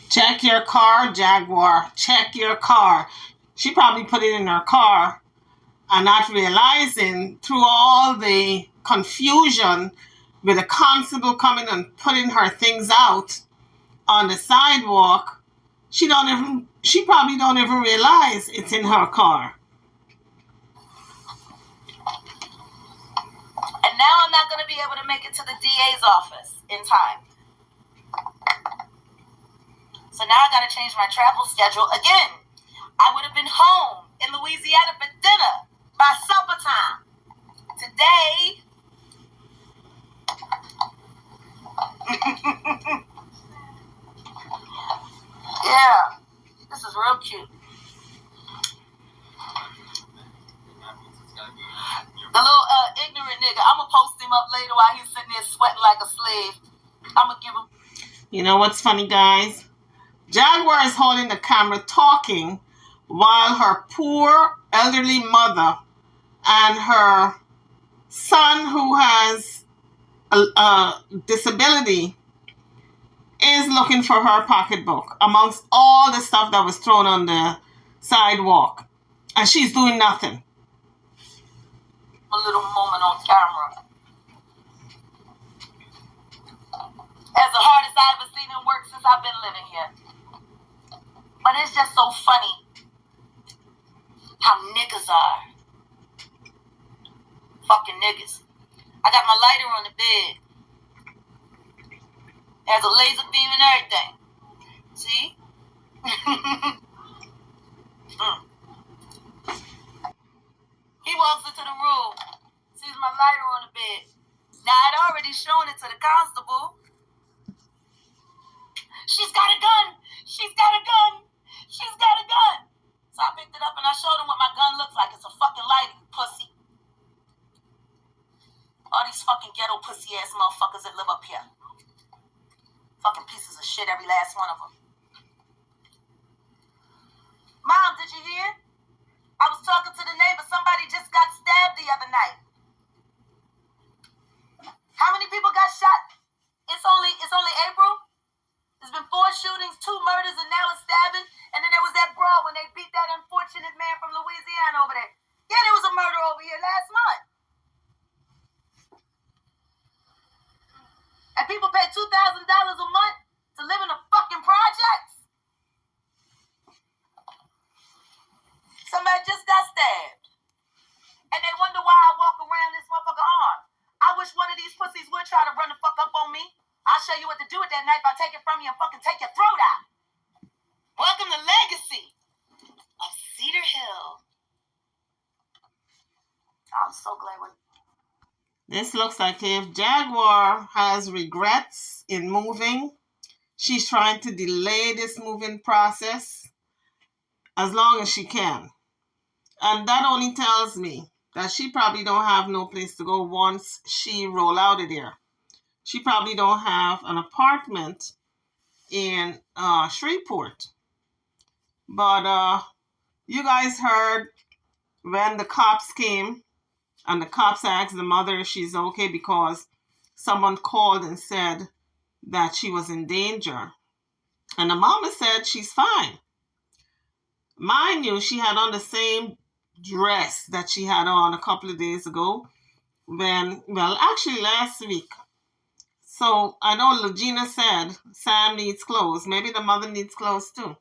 Check your car, Jaguar. Check your car. She probably put it in her car and not realizing through all the confusion with the constable coming and putting her things out on the sidewalk, she probably don't even realize it's in her car. And now I'm not going to be able to make it to the DA's office in time. So now I got to change my travel schedule again. I would have been home in Louisiana for dinner by supper time. Today, yeah, this is real cute. The little ignorant nigga, I'm going to post him up later while he's sitting there sweating like a slave. I'm going to give him... You know what's funny, guys? Jaguar is holding the camera talking while her poor elderly mother and her son who has a disability is looking for her pocketbook amongst all the stuff that was thrown on the sidewalk. And she's doing nothing. A little moment on camera. As the hardest I've ever seen him work since I've been living here. But it's just so funny how niggas are. Fucking niggas. I got my Has a laser beam and everything. See? He walks into the room, sees my lighter on the bed. Now, I'd already shown it to the constable. She's got a gun! She's got a gun! She's got a gun! So I picked it up and I showed him what my gun looks like. It's a fucking lighter, you pussy. All these fucking ghetto pussy ass motherfuckers that live up here. Fucking pieces of shit, every last one of them. Mom, did you hear? I was talking to the neighbor. Somebody just got stabbed the other night. How many people got shot? It's only April. There's been 4 shootings, 2 murders, and now a stabbing. And then there was that brawl when they beat that unfortunate man from Louisiana over there. Yeah, there was a murder over here last month. And people pay $2,000 a month to live in the fucking projects. Somebody just got stabbed. And they wonder why I walk around this motherfucker arm. I wish one of these pussies would try to run the fuck up on me. I'll show you what to do with that knife. I'll take it from you and fucking take your throat out. Welcome to Legacy of Cedar Hill. I'm so glad with This looks like if Jaguar has regrets in moving, she's trying to delay this moving process as long as she can. And that only tells me that she probably don't have no place to go once she roll out of there. She probably don't have an apartment in Shreveport. But you guys heard when the cops came and the cops asked the mother if she's okay because someone called and said that she was in danger. And the mama said she's fine. Mind you, she had on the same dress that she had on a couple of days ago actually last week. So I know Legina said Sam needs clothes. Maybe the mother needs clothes too.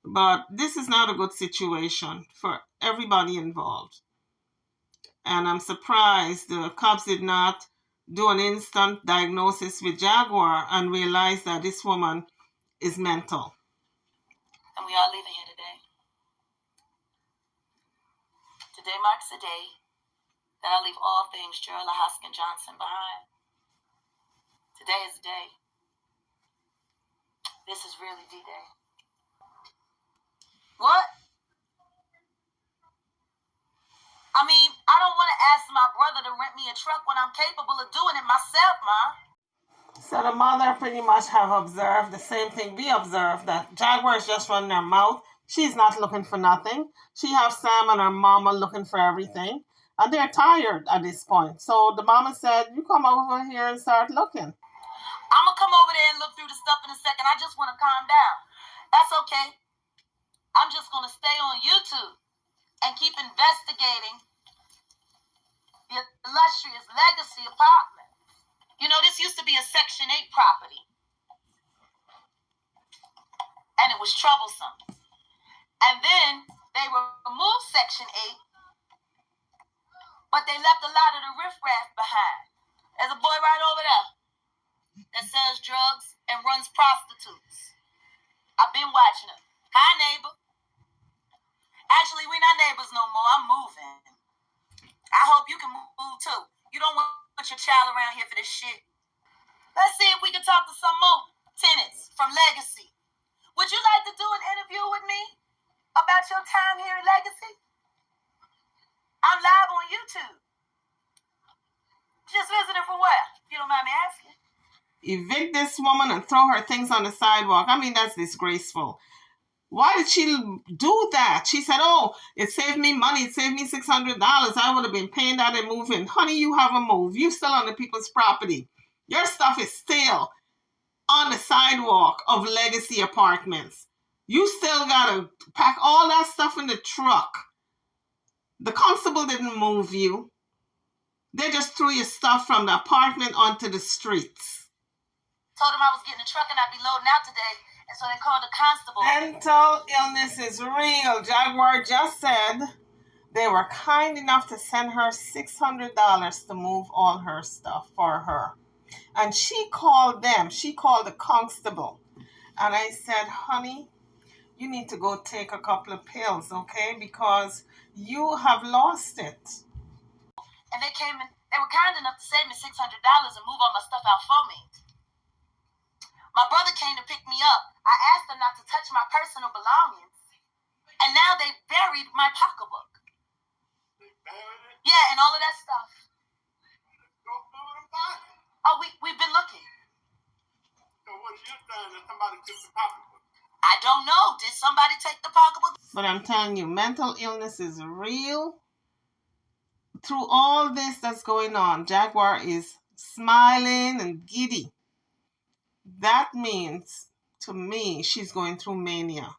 But this is not a good situation for everybody involved. And I'm surprised the cops did not do an instant diagnosis with Jaguar and realize that this woman is mental. And we are leaving here today. Today marks the day that I leave all things Gerald Hoskin Johnson behind. Today is the day. This is really D-Day. What? I mean, I don't want to ask my brother to rent me a truck when I'm capable of doing it myself, Ma. So the mother pretty much have observed the same thing we observed, that Jaguar is just running her mouth. She's not looking for nothing. She has Sam and her mama looking for everything. And they're tired at this point. So the mama said, you come over here and start looking. I'm going to come over there and look through the stuff in a second. I just want to calm down. That's okay. I'm just going to stay on YouTube and keep investigating the illustrious Legacy apartment. You know, this used to be a Section 8 property. And it was troublesome. And then they removed Section 8, but they left a lot of the riffraff behind. There's a boy right over there that sells drugs and runs prostitutes. I've been watching him. Hi, neighbor. Actually, we're not neighbors no more. I'm moving. I hope you can move too. You don't want your child around here for this shit. Let's see if we can talk to some more tenants from Legacy. Would you like to do an interview with me about your time here at Legacy? I'm live on YouTube. Just visiting for what? If you don't mind me asking. Evict this woman and throw her things on the sidewalk. I mean, that's disgraceful. Why did she do that? She said, oh, it saved me money. It saved me $600. I would have been paying that and moving. Honey, you haven't moved. You're still on the people's property. Your stuff is still on the sidewalk of Legacy Apartments. You still got to pack all that stuff in the truck. The constable didn't move you. They just threw your stuff from the apartment onto the streets. Told him I was getting a truck and I'd be loading out today. And so they called the constable. Mental illness is real. Jaguar just said they were kind enough to send her $600 to move all her stuff for her. And she called them. She called the constable. And I said, honey, you need to go take a couple of pills, okay? Because you have lost it. And they came and they were kind enough to save me $600 and move all my stuff out for me. My brother came to pick me up. I asked them not to touch my personal belongings. And now they buried my pocketbook. They buried it? Yeah, and all of that stuff. Go through it and find it. Oh, we've been looking. So what you're saying is somebody took the pocketbook? I don't know. Did somebody take the pocketbook? But I'm telling you, mental illness is real. Through all this that's going on, Jaguar is smiling and giddy. That means, to me, she's going through mania.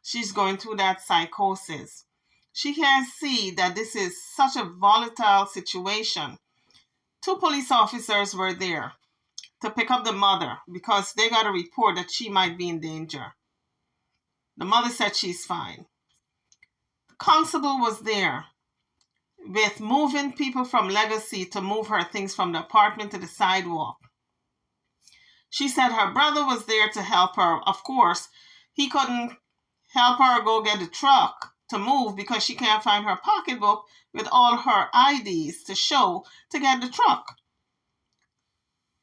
She's going through that psychosis. She can't see that this is such a volatile situation. 2 police officers were there to pick up the mother because they got a report that she might be in danger. The mother said she's fine. The constable was there with moving people from Legacy to move her things from the apartment to the sidewalk. She said her brother was there to help her. Of course, he couldn't help her go get the truck to move because she can't find her pocketbook with all her IDs to show to get the truck.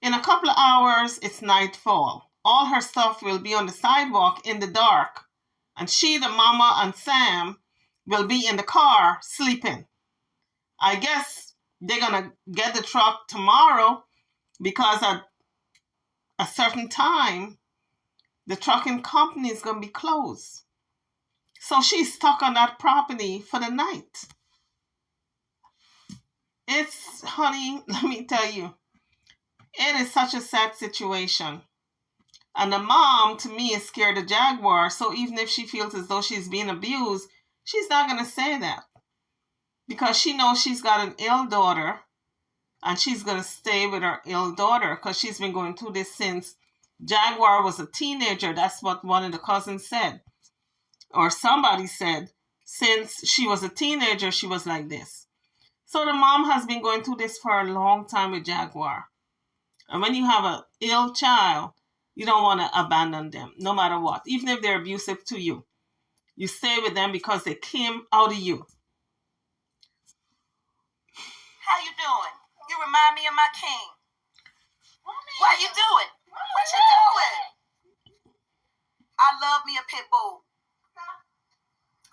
In a couple of hours, it's nightfall. All her stuff will be on the sidewalk in the dark. And she, the mama, and Sam will be in the car sleeping. I guess they're going to get the truck tomorrow because at a certain time, the trucking company is going to be closed. So she's stuck on that property for the night. It's, honey, let me tell you, it is such a sad situation. And the mom, to me, is scared of Jaguar. So even if she feels as though she's being abused, she's not going to say that. Because she knows she's got an ill daughter. And she's going to stay with her ill daughter. Because she's been going through this since Jaguar was a teenager. That's what one of the cousins said. Or somebody said, since she was a teenager, she was like this. So the mom has been going through this for a long time with Jaguar. And when you have an ill child, you don't want to abandon them, no matter what. Even if they're abusive to you. You stay with them because they came out of you. How you doing? You remind me of my king. What you doing? What you doing? I love me a pit bull.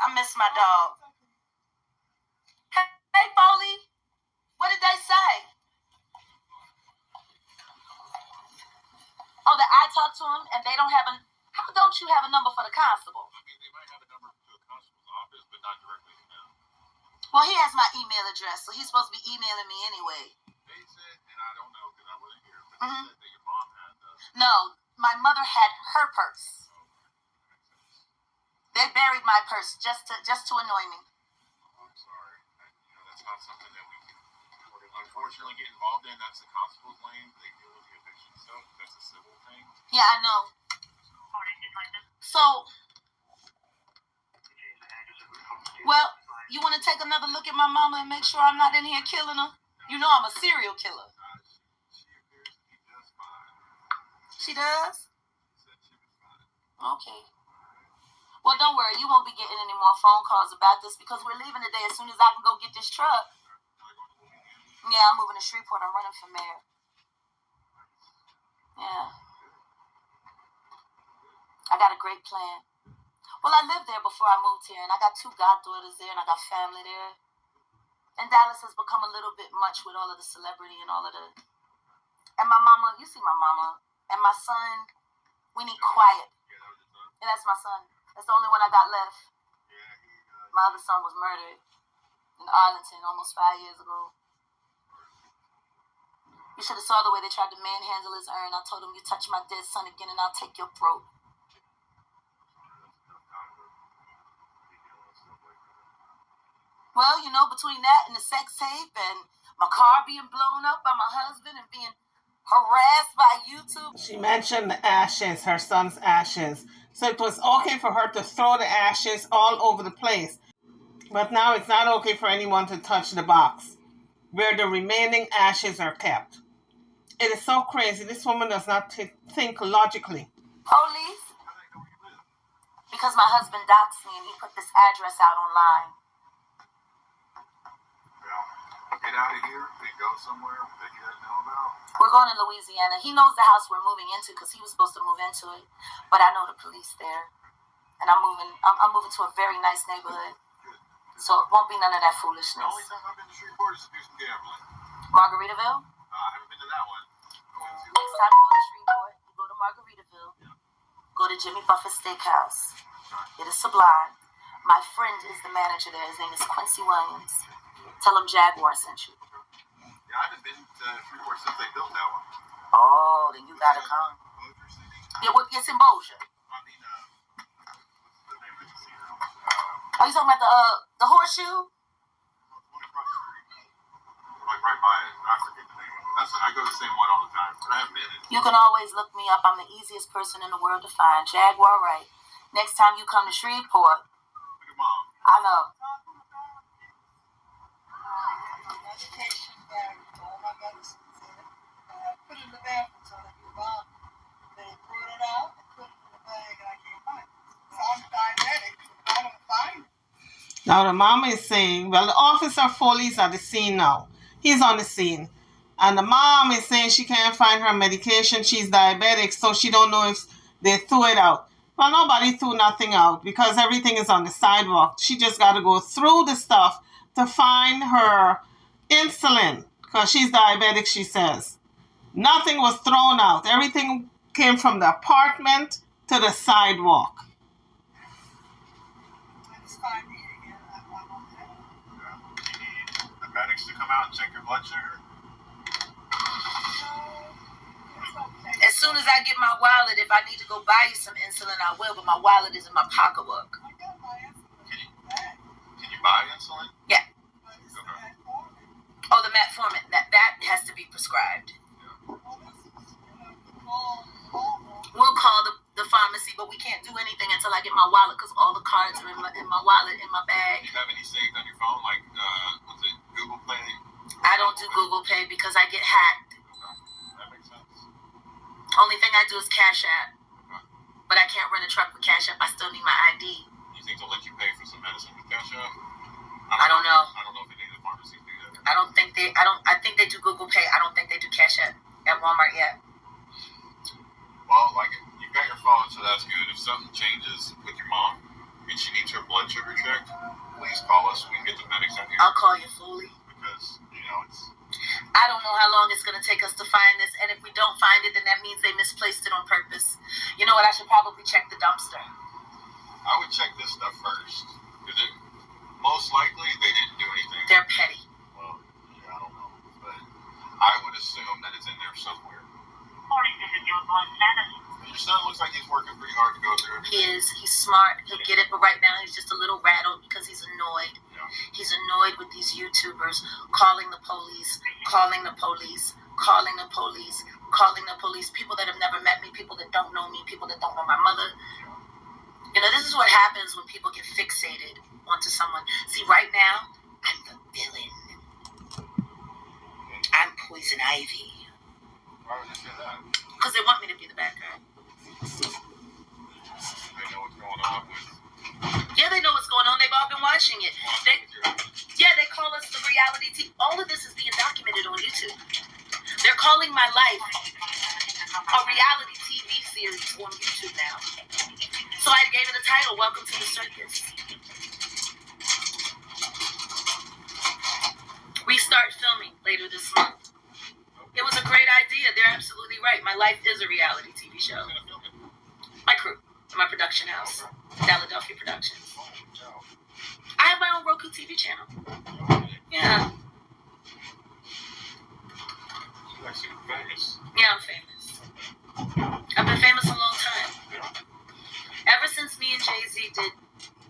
I miss my dog. Hey, Foley, what did they say? Oh, that I talked to him and they don't have a... How don't you have a number for the constable? I mean, they might have a number to the constable's office, but not directly to him. Well, he has my email address, so he's supposed to be emailing me anyway. They said, and I don't know because I wasn't here, but they said that your mom had the... No, my mother had her purse. They buried my purse just to annoy me. I'm sorry. That's not something that we can unfortunately get involved in. That's the constable's lane. They deal with the eviction stuff. That's a civil thing. Yeah, I know. So, well, you want to take another look at my mama and make sure I'm not in here killing her? You know I'm a serial killer. She appears to be just fine. She does? She said she was fine. Okay. Well, don't worry. You won't be getting any more phone calls about this because we're leaving today as soon as I can go get this truck. Yeah, I'm moving to Shreveport. I'm running for mayor. Yeah. I got a great plan. Well, I lived there before I moved here, and I got 2 goddaughters there, and I got family there. And Dallas has become a little bit much with all of the celebrity and all of the... And my mama, you see my mama, and my son, we need quiet. And that's my son. That's the only one I got left. My other son was murdered in Arlington almost 5 years ago. You should have saw the way they tried to manhandle his urn. I told him, you touch my dead son again and I'll take your throat. Well, between that and the sex tape and my car being blown up by my husband and being harassed by YouTube. She mentioned the ashes, her son's ashes. So it was okay for her to throw the ashes all over the place. But now it's not okay for anyone to touch the box where the remaining ashes are kept. It is so crazy. This woman does not think logically. Police? Because my husband doxed me and he put this address out online. Get out of here and go somewhere that you guys know about. We're going to Louisiana. He knows the house we're moving into because he was supposed to move into it. But I know the police there. And I'm moving to a very nice neighborhood. So it won't be none of that The foolishness. only time I've been to Shreveport is to do some gambling. Margaritaville? I haven't been to that one. Next time you go to Shreveport, you go to Margaritaville. Go to Jimmy Buffett's Steakhouse. It is sublime. My friend is the manager there. His name is Quincy Williams. Tell him Jaguar sent you. Yeah, I haven't been to Shreveport since they built that one. Oh, then you gotta come. Bossier City? Yeah, well, it's in Bossier. I mean, what's the name of the casino? Are you talking about the horseshoe? The one across the street. Like right by it. I forget the name of it. I go to the same one all the time. But I haven't been in. You can always look me up. I'm the easiest person in the world to find. Jaguar Wright. Next time you come to Shreveport, Look at Mom. I know. Medication bag with all my medicines in it. And I put it in the bathroom so that you bomb. They pulled it out and put it in the bag and I can't find it. So I'm diabetic. I don't find it. Now the mama is saying, well, the officer Foley's at the scene now. He's on the scene. And the mom is saying she can't find her medication. She's diabetic, so she don't know if they threw it out. Well, nobody threw nothing out because everything is on the sidewalk. She just got to go through the stuff to find her insulin because she's diabetic, she says. Nothing was thrown out. Everything came from the apartment to the sidewalk. When it's 5 again, I'm on that. You need the medics to come out and check your blood sugar. As soon as I get my wallet, if I need to go buy you some insulin, I will. But my wallet is in my pocketbook. I got my insulin in the bag. Can you buy insulin? Yeah. But it's the metformin. Oh, the metformin. That has to be prescribed. Well, this is, call We'll call the pharmacy, but we can't do anything until I get my wallet because all the cards are in my wallet, in my Do bag. you have any saved on your phone? Like, what's it, Google Play? I don't do Google Pay because I get hacked. That makes sense. Only thing I do is Cash App. But I can't rent a truck with Cash App. I still need my ID. You think they'll let you pay for some medicine with Cash App? I don't know. I don't know if any of the pharmacies do that. I think they do Google Pay. I don't think they do Cash App at Walmart yet. Well, like, you've got your phone, so that's good. If something changes with your mom and she needs her blood sugar checked, please call us. We can get the medics out here. I'll call you fully. Because, you know, it's... I don't know how long it's going to take us to find this, and if we don't find it, then that means they misplaced it on purpose. You know what? I should probably check the dumpster. I would check this stuff first. Because most likely they didn't do anything. They're petty. Well, yeah, I don't know. But I would assume that it's in there somewhere. Morning, this is your boy, Santa. Your son looks like he's working pretty hard to go through He everything. is. He's smart. He'll get it, but right now he's just a little rattled because he's annoyed. Yeah. He's annoyed with these YouTubers calling the police, calling the police, calling the police, calling the police. People that have never met me, people that don't know me, people that don't know my mother. You know, this is what happens when people get fixated onto someone. See, right now, I'm the villain. I'm Poison Ivy. Why would they say that? Because they want me to be the bad guy. They know what's going on with... Yeah, they know what's going on. They've all been watching it. They call us the reality TV. All of this is being documented on YouTube. They're calling my life a reality TV series on YouTube now. So I gave it a title, Welcome to the Circus. We start filming later this month. It was a great idea. They're absolutely right. My life is a reality TV show. My crew, my production house, Philadelphia Productions. I have my own Roku TV channel. Yeah. She's actually famous. Yeah, I'm famous. I've been famous a long time. Ever since me and Jay-Z did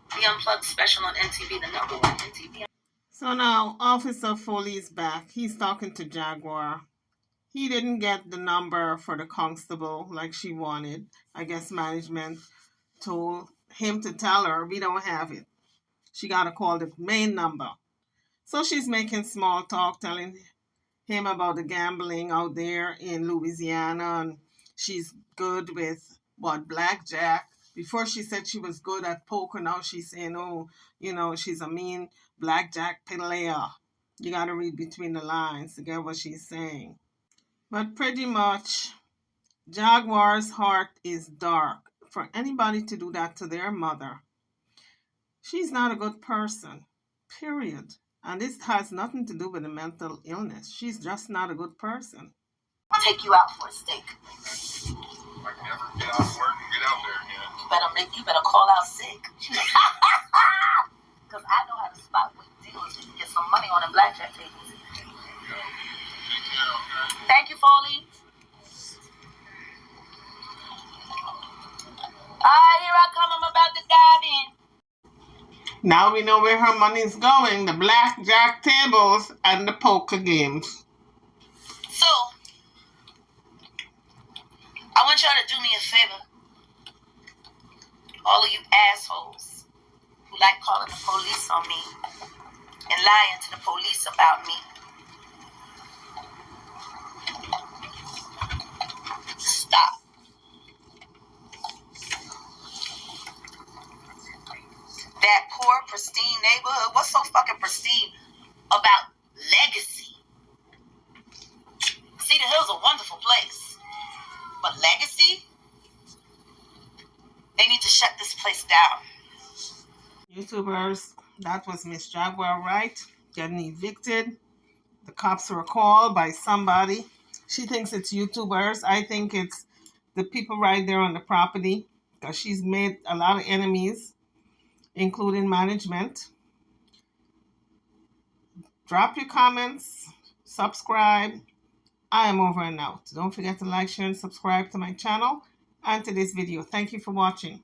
the Unplugged special on MTV, the #1 MTV. So now Officer Foley is back. He's talking to Jaguar. He didn't get the number for the constable like she wanted. I guess management told him to tell her, we don't have it. She got to call the main number. So she's making small talk, telling him about the gambling out there in Louisiana, and she's good with what, blackjack. Before she said she was good at poker, now she's saying, oh, she's a mean blackjack player. You got to read between the lines to get what she's saying. But pretty much, Jaguar's heart is dark. For anybody to do that to their mother, she's not a good person, period. And this has nothing to do with a mental illness. She's just not a good person. I'll take you out for a steak. I can never get out of work and get out there again. You better call out sick. Because I know how to spot with deals and get some money on the blackjack tables. Thank you, Foley. Alright, here I come. I'm about to dive in. Now we know where her money's going, the blackjack tables and the poker games. So, I want y'all to do me a favor. All of you assholes who like calling the police on me and lying to the police about me. Stop. That poor, pristine neighborhood, what's so fucking pristine about legacy? Cedar Hill's a wonderful place, but legacy? They need to shut this place down. YouTubers, that was Miss Jaguar Wright getting evicted. The cops were called by somebody. She thinks it's YouTubers. I think it's the people right there on the property, because she's made a lot of enemies, including management. Drop your comments, subscribe. I am over and out. Don't forget to like, share, and subscribe to my channel and to this video. Thank you for watching.